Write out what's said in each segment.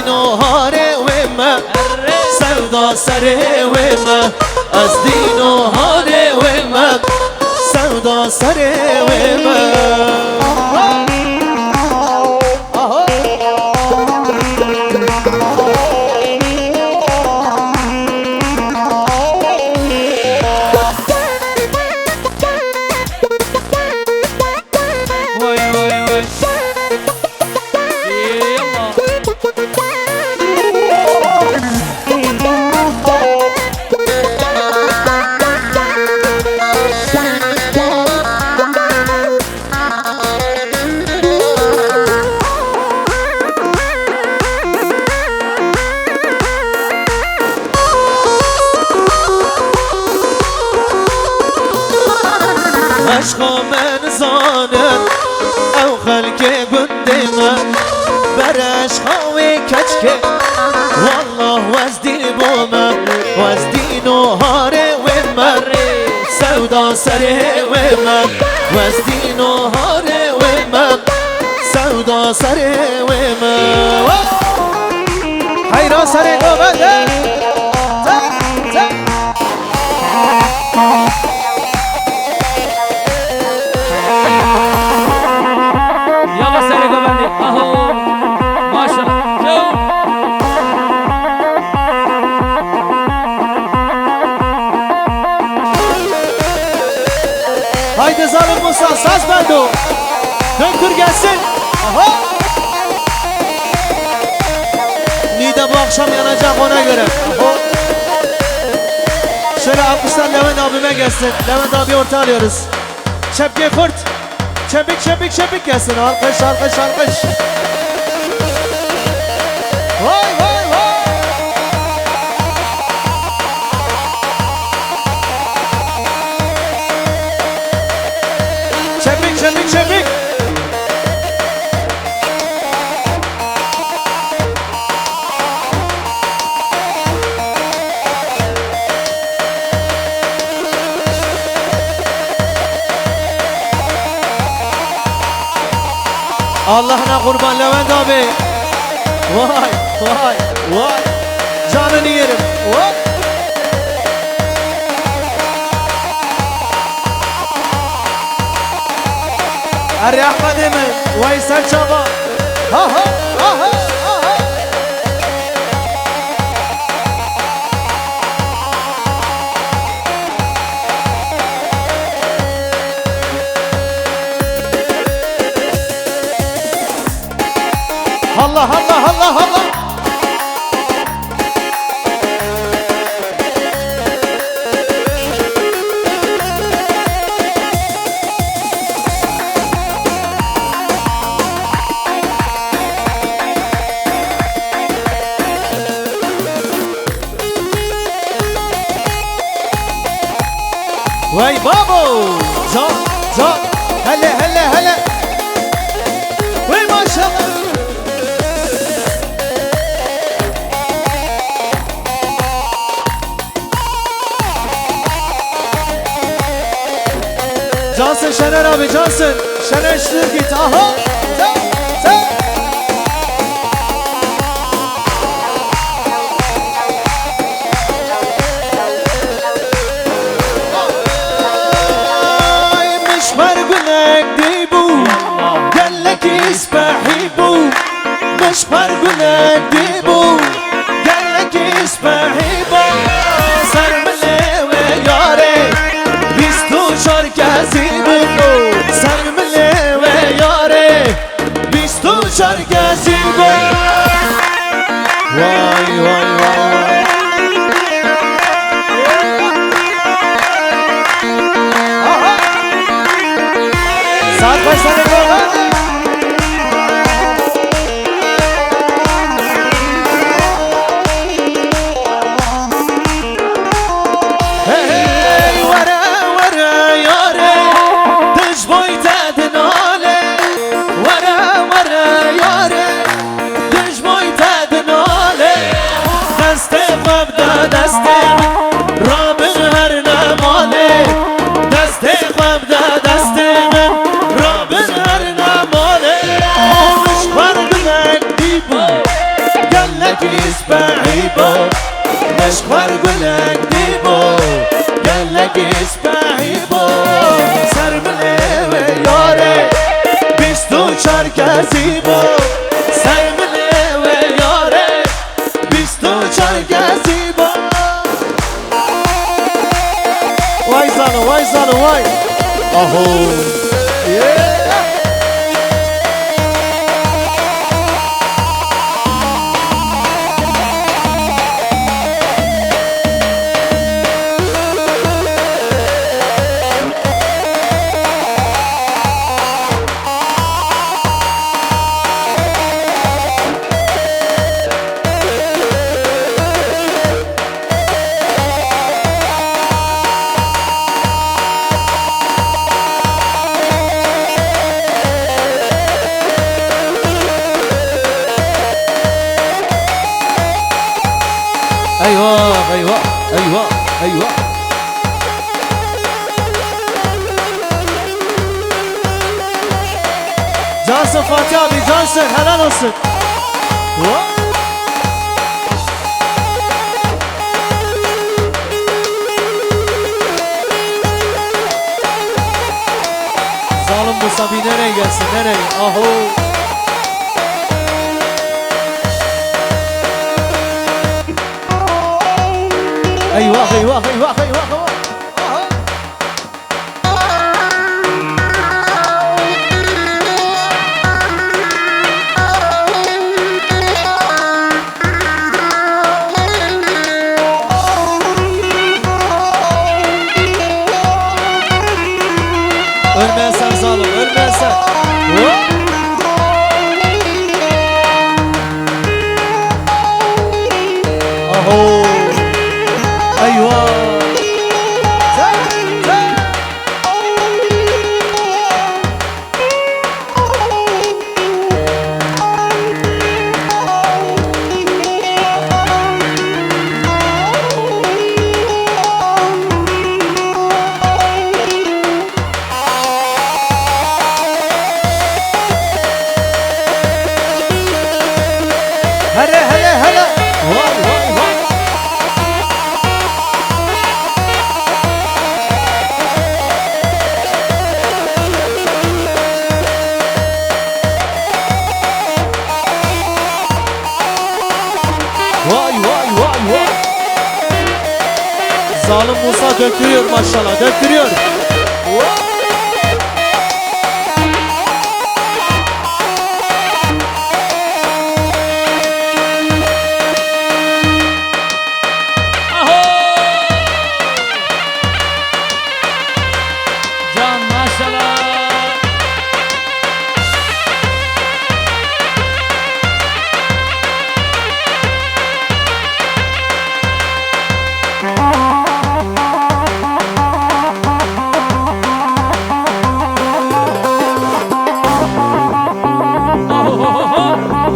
دين هاري وما سودا سري وما از دين هاري وما سودا سري وما عشق من زانم او خلق گندم بر عشقاوی کچکه والله وزدی بومه وزدی نوهاره و من سودا سره و من وزدی نوهاره و من سودا سره و من حیرا سره قبله Haydi Zalim Musa saz bendo dönkür gelsin. Aha. Nida bu akşam yanacak ona göre. Aha. Şöyle alkışlar Levent abime gelsin. Levent abi orta alıyoruz. Çepke kurt. Çepik çepik çepik gelsin. Alkış alkış alkış. Vay vay vay. Çepik çepik çepik. Allah'ına kurban Levent abi. Vay vay vay. Canını yerim. Vay. Arı Ahmet Emin, Veysel Çaba. Ha ha ha ha ha. Allah Allah Allah Allah. Vay babo, can, can, hele hele hele. Vay maşallah. Cansın Şener abi, cansın. Şener şunu git, aha. Sen, sen. مش فرقنا ديبو قال لك اسمعي با صار ملي وياري بيستو شركة زيبو صار ملي وياري بيستو شركة زيبو واي واي واي صار بسر الغالي لك اسبعي بو نشخر قلك ديبو قال لك اسبعي بو سر ملي ياري بیستو چرکزی بو سر ملي ياري بیستو چرکزی بو وای زانو وای زانو وای آهو ايوه ايوه ايوه ايوه Cansın Fatih abi, cansın, helal olsun. Zalim Musa bir nereye gelsin, nereye? Aho. Eyvah eyvah eyvah eyvah. Ölmezsen zalim, ölmezsen. Aho. Eyvah. Hele hele hele. Vay vay vay. Vay vay vay vay. Zalim Musa döktürüyor maşallah, döktürüyor.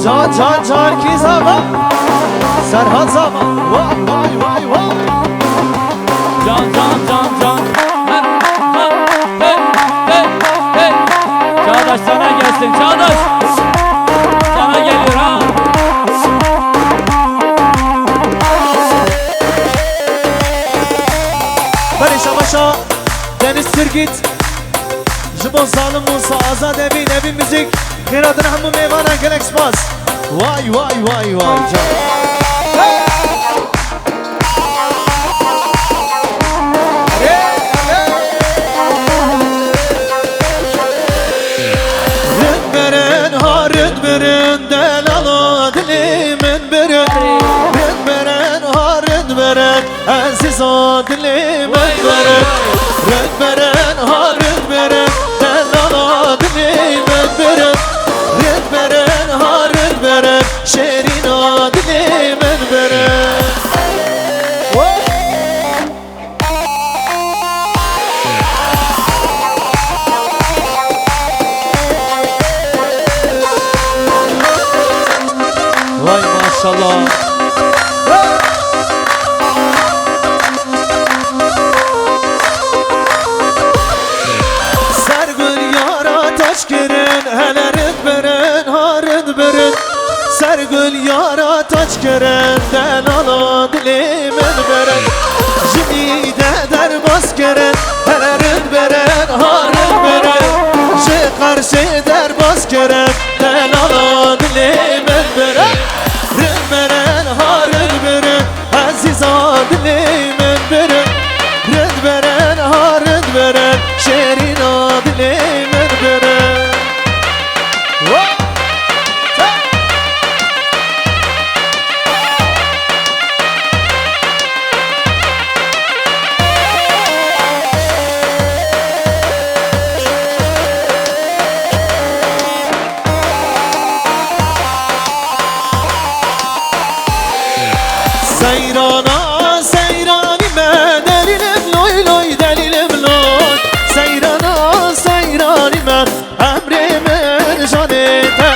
Can can can ki zaman Serhat zaman vay vay vay vay Can can can can hey hey hey hey Çağdaş sana gelsin Çağdaş sana geliyor ha Barışa başa Deniz Sirgit Jibon Zalim Musa Azad Evi müzik Kiradın hamı meyvana gelek spas Vay vay vay vay can Rütberen ha rütberen delala dilimin beren Rütberen ha rütberen aziz o dilimin beren Rütberen ha rütberen delala dilimin beren Rütberen ha rütberen şerin o dilimin beren Vay maşallah Sergül yara taş girin hele rütberen ha rütberen Sergül yara taç kerenden ala dilimin beren Jimide derbas keren hele rüd beren harın beren Ji karşı derbas kerenden ala dilimin beren Rüd beren harın beren Aziza dilimin beren Rüd beren harın beren Şerina dilimin beren Seyrana seyranime delilim loy loy delilim loy Seyrana seyranime emrimin canete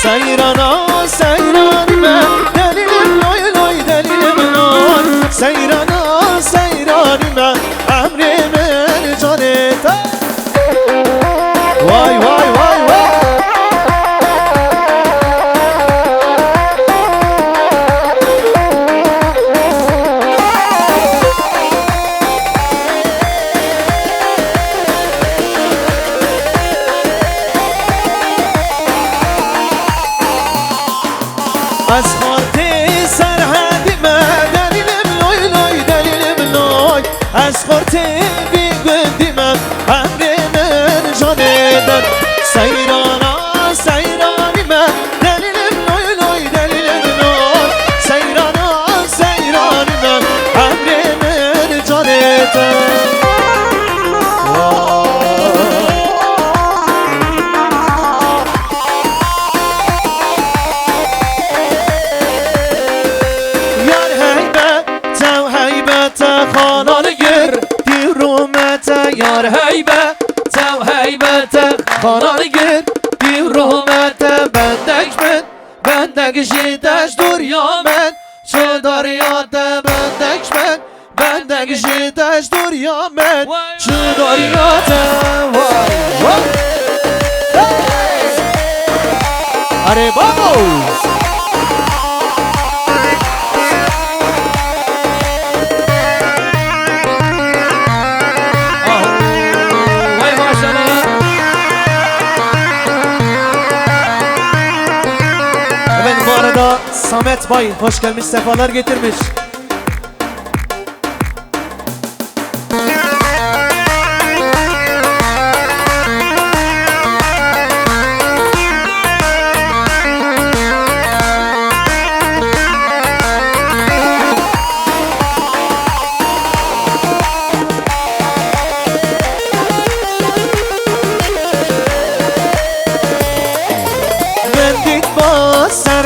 Seyrana seyranime delilim loy loy delilim loy Seyrana seyranime emrimin canete Vay vay vay vay از خورتی سرحدیمه دلیلم لوی لوی دلیلم لوی از خورتی بیگندیمه امری من جانیدن سیرانا سیرانیمه دلیلم لوی لوی دلیلم لوی سیرانا سیرانیمه امری من جانیدن Yar heybe, tev heybete Kanal gir, bir ruhmete Bendek jideş dur yamen Şu daryate Bendek jideş dur yamen Şu daryate Vay vay Are babo Bu arada Samet Bay hoş gelmiş, sefalar getirmiş.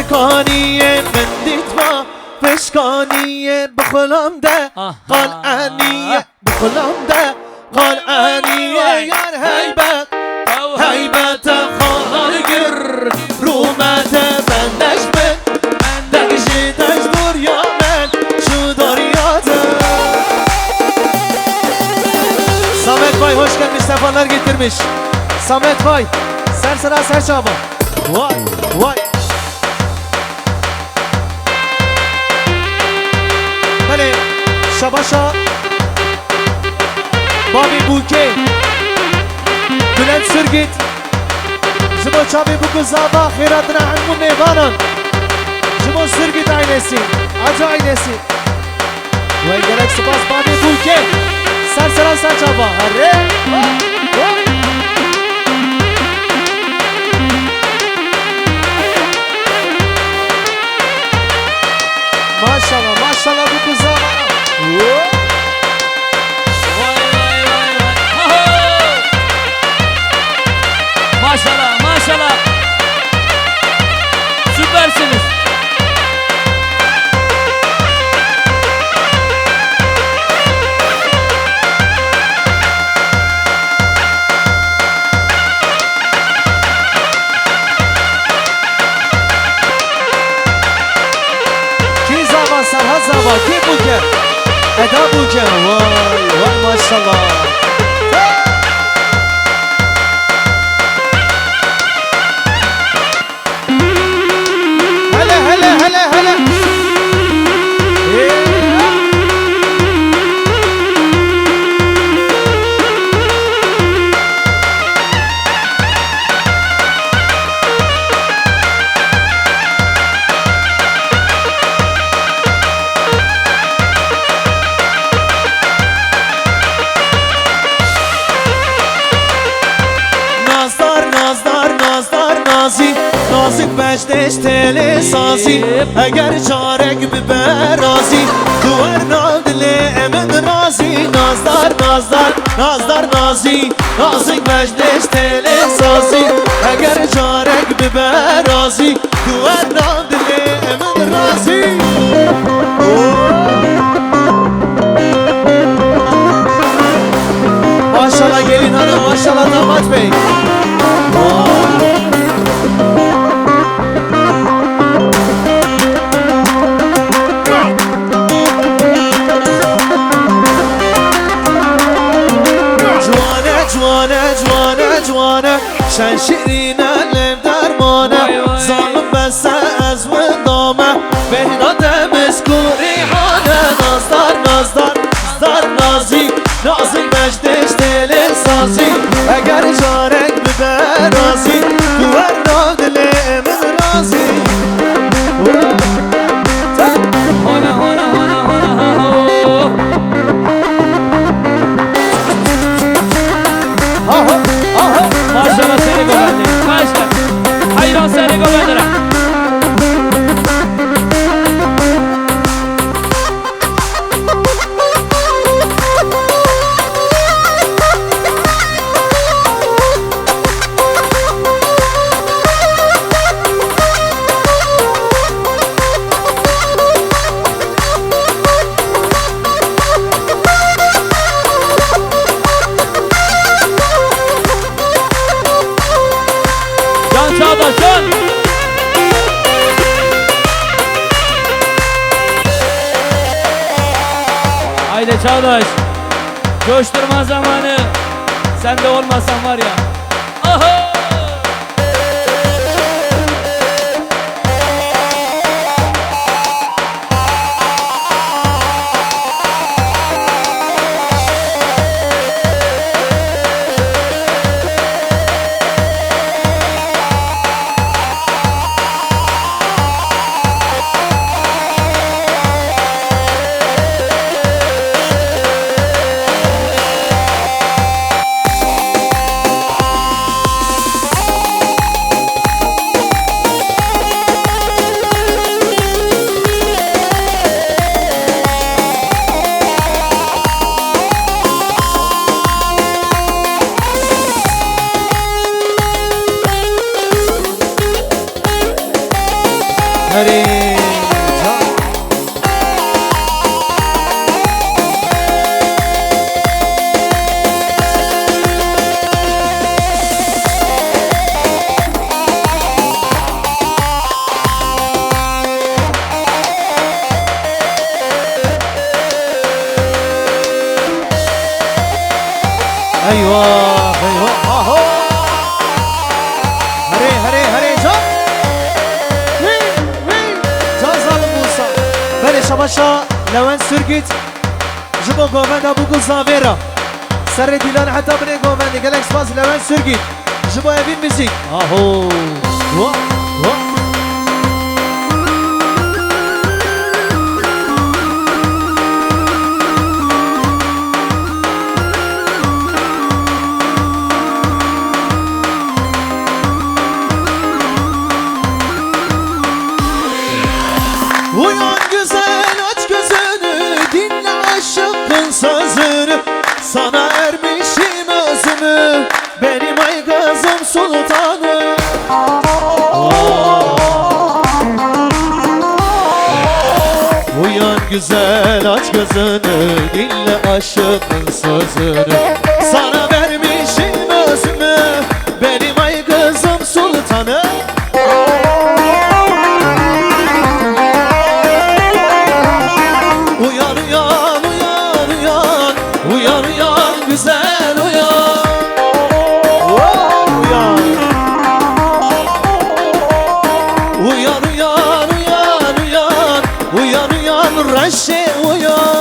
سرکانیه من دیتما پشکانیه بخلم ده قلعانیه بخلم ده قلعانیه یار هیبت هیبت خالگر رومت بندش بندک جیتش دریا من شو دریاته Samet Bay hoş gelmiş, sefalar getirmiş. Samet Bay ser sıra ser çaba. Vay vay. Hele Şabaşa Babi Buke Bülent Sürgit Jibo Çabi bu kızaba Hiratına Hilmu Nevanan Jibo Sürgit ailesi Acı ailesi Ve gerek sıbaz Babi Buke Serseran Saçaba Hare Maşallah maşallah bu kıza Maşallah maşallah Süpersiniz Serhat Zaba kim bu ki? Eda bu ki? Vay vay maşallah. Hele hele hele hele razı Eğer çarek bir berazi Duvarna dile emin razı Nazlar nazlar nazlar nazi Nazik meclis tele sazı Eğer çarek bir berazi Duvarna dile emin razı Maşallah gelin hanım, maşallah damat bey. Cuvane, cuvane, cuvane, cuvane Şen şirine lev dermane Zalim besse ez ve dame Behna temiz kurihane Nazlar, nazlar, nazlar nazik Nazik meclis deli sazi Eğer çarek bir berazi Duvarna dili emin razi Hona hona hona hona Maşallah seni göbeldim. Maşallah. Hayran seni göbeldim. Can Çağdaş can. Haydi Çağdaş. Coşturma zamanı. Sen de olmasan var ya. Aha! Hare Eyvah eyvah aho Hare hare hare can Can zalim Musa Bele şabaşa Levent Sürgüt Jibo govenda bu kuzavera Serre dilan hatta bine govenda Gelek spas Levent Sürgüt Jibo evin müzik Aho Wa wa Uyan güzel aç gözünü Dinle aşkın sözünü Sana ermişim özümü Benim ay kızım sultanım Uyan güzel aç gözünü Dinle aşkın sözünü Sana vermişim özümü Benim ay kızım sultanım Uyan uyan uyan uyan Uyan uyan güzel uyan Uyan Uyan uyan uyan uyan Uyan uyan Reşe uyan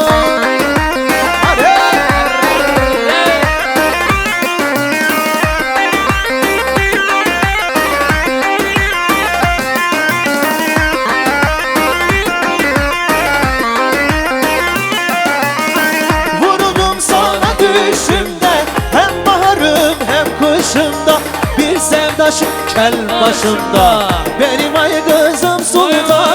Vuruldum sana düşümde Hem baharım hem kışımda Bir sevdaşım kel başımda Benim ay kızım sultan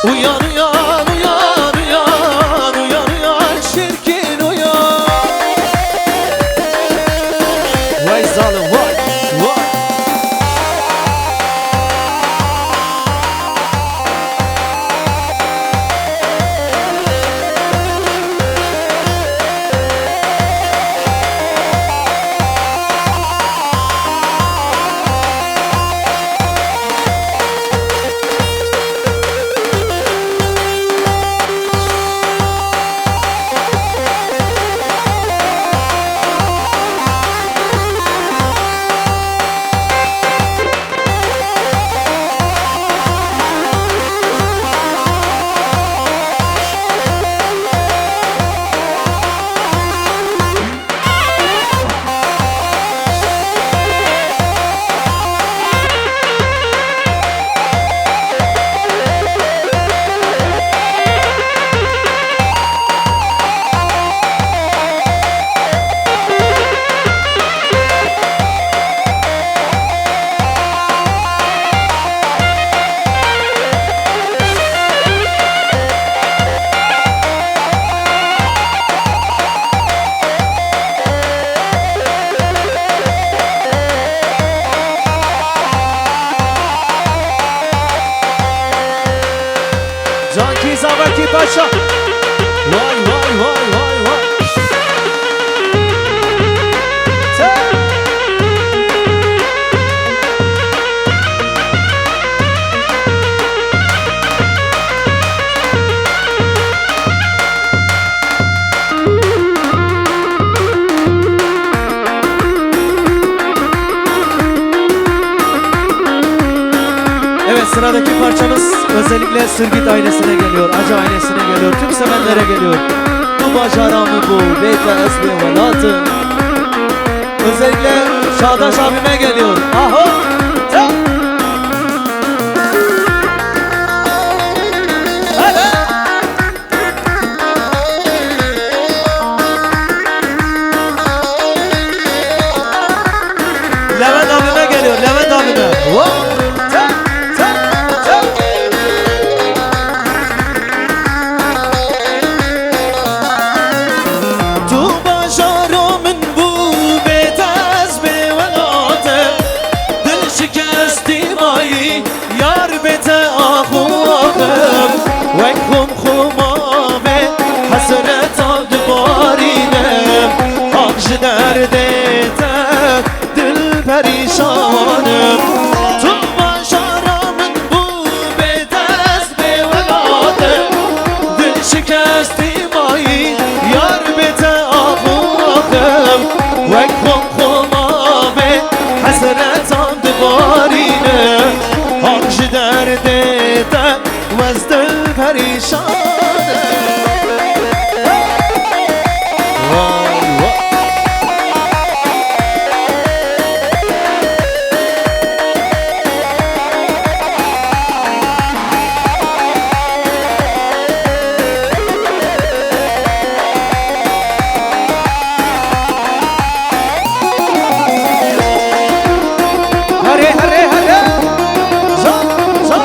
Uyan uyan uyan uyan uyan uyan şirkin uyan. Vay zalim vay vay. Canki Zavaki Paşa. Vay vay vay vay vay. Evet, sıradaki parçamız özellikle Sırgit ailesine geliyor, Acı ailesine geliyor, tüm sevenlere geliyor. Bu bacaramı bu, beyte esbi velatı. Özellikle Çağdaş abime geliyor. Aho! Ta! Hadi! Levent abime geliyor, Levent abime. Wow! Ta! Ta! Ta! Tu bacaramın bu betez be velate. Dil şikesti mayi yar bete ahuvakım. Vekhum khumave hasret aldı barinem. Akşı derde te dil perişanım. Tu bacaramın bu betez be velate. Dil şikesti mayi yar bete ahuvakım. Vekhum khumave hasret aldı barinem. Akşı derde te vezdil perişanım. Vay vay. Hare hare hare. Zan zan.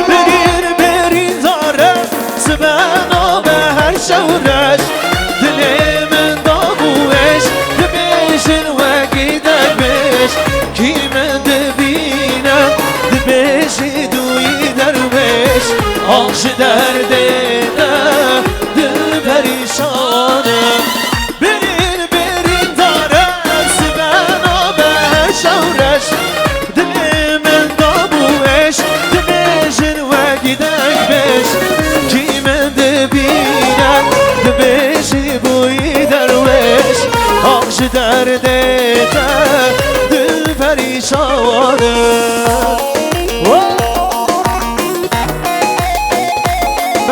Berir berir zare Sibena be her şevreş Dilimin davu eş Dibeşin ve gidermiş Kime dibine Dibeşi duyi derviş Akşı derdine Dil perişanım Berir berir zare Sibena be her şevreş Dilimin davu eş Dibeşin ve gidermiş Kime dibine Dibeşi buyi derviş Akşı derdine Dil perişanım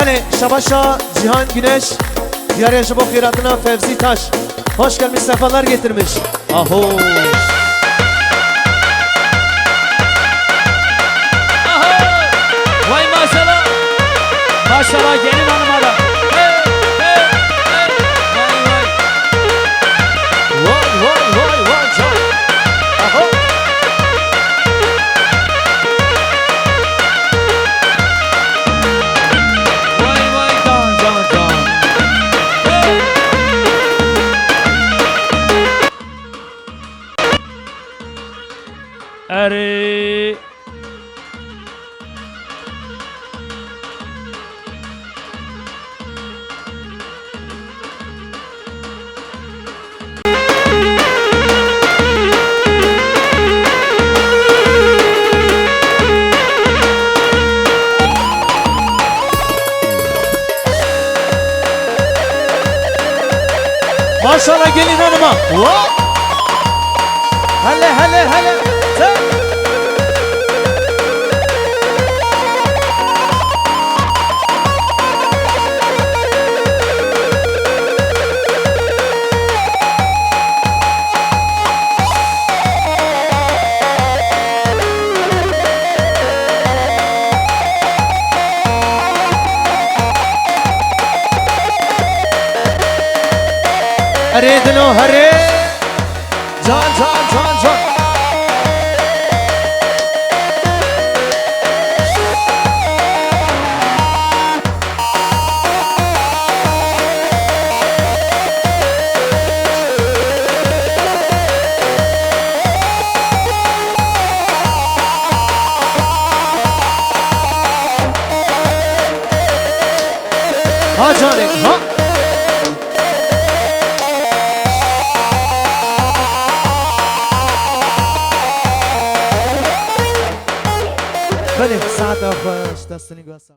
Beni Şabaşa Cihan Güneş Diyar Yaşam Okyaratına Fevzi Taş Hoş gelmiş, sefalar getirmiş. Aho. Aho! Maşallah gelin hanıma da. Hey, hey, hey. Vay vay. Vay can. Aha. Vay can. Hey. Eri. Maşallah gelin hanıma. Hele. Sen. هري دلو هري جان ها جاني ها بله ساعت خوش دستنی گوسا